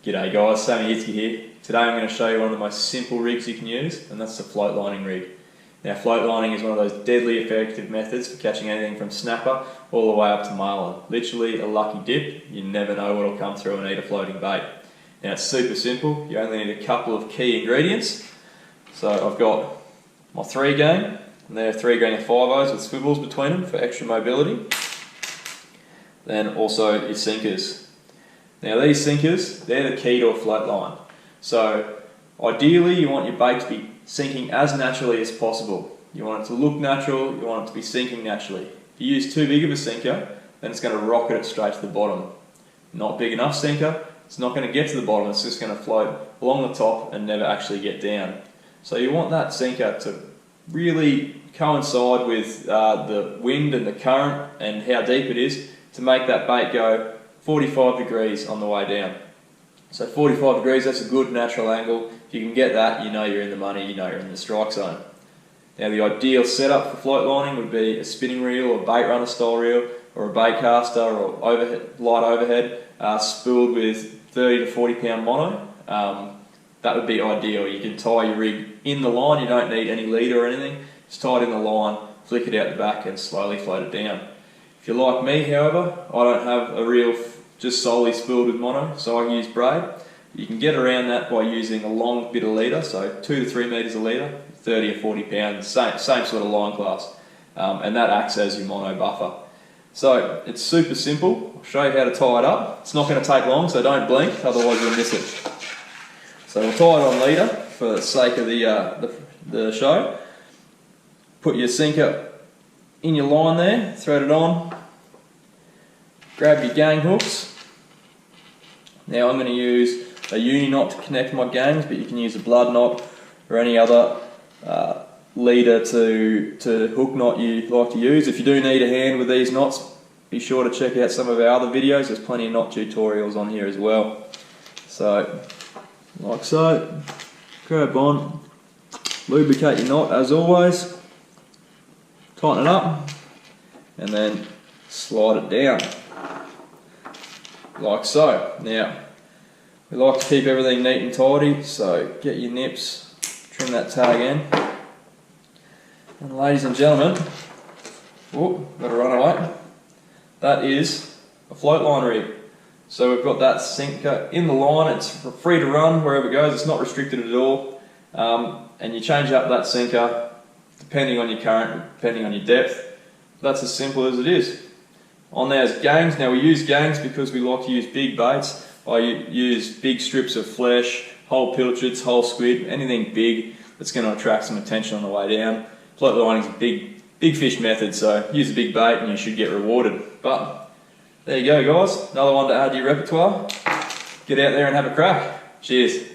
G'day guys, Sammy Hitzky here. Today I'm going to show you one of the most simple rigs you can use, and that's the floatlining rig. Now floatlining is one of those deadly effective methods for catching anything from snapper all the way up to marlin. Literally a lucky dip, you never know what will come through and eat a floating bait. Now it's super simple, you only need a couple of key ingredients. So I've got my 3 gang, and they're 3 grain of 5/0s with swivels between them for extra mobility. Then also your sinkers. Now these sinkers, they're the key to a float line. So ideally you want your bait to be sinking as naturally as possible. You want it to look natural, you want it to be sinking naturally. If you use too big of a sinker, then it's going to rocket it straight to the bottom. Not big enough sinker, it's not going to get to the bottom, it's just going to float along the top and never actually get down. So you want that sinker to really coincide with the wind and the current and how deep it is to make that bait go 45 degrees on the way down. So 45 degrees, that's a good natural angle. If you can get that, you know you're in the money, you know you're in the strike zone. Now the ideal setup for float lining would be a spinning reel or bait runner style reel or a bait caster or light overhead spooled with 30 to 40 pound mono. That would be ideal. You can tie your rig in the line, you don't need any leader or anything. Just tie it in the line, flick it out the back and slowly float it down. If you're like me, however, I don't have a reel just solely spooled with mono, so I can use braid. You can get around that by using a long bit of leader, so 2 to 3 metres a leader, 30 or 40 pounds, same sort of line class, and that acts as your mono buffer. So it's super simple. I'll show you how to tie it up. It's not going to take long, so don't blink, otherwise you'll miss it. So we'll tie it on leader for the sake of the show. Put your sinker in your line there, thread it on, grab your gang hooks. Now I'm going to use a uni knot to connect my gangs, but you can use a blood knot or any other leader to hook knot you like to use. If you do need a hand with these knots, be sure to check out some of our other videos. There's plenty of knot tutorials on here as well. So, like so, grab on, lubricate your knot as always, tighten it up, and then slide it down, like so. Now, we like to keep everything neat and tidy, so get your nips, trim that tag in, and ladies and gentlemen, oh, got to run away, that is a float line rig. So we've got that sinker in the line, it's free to run wherever it goes, it's not restricted at all, and you change up that sinker depending on your current, depending on your depth. That's as simple as it is. On there's gangs. Now we use gangs because we like to use big baits. I use big strips of flesh, whole pilchards, whole squid, anything big that's going to attract some attention on the way down. Float lining is a big fish method, so use a big bait and you should get rewarded. But there you go guys, another one to add to your repertoire. Get out there and have a crack. Cheers.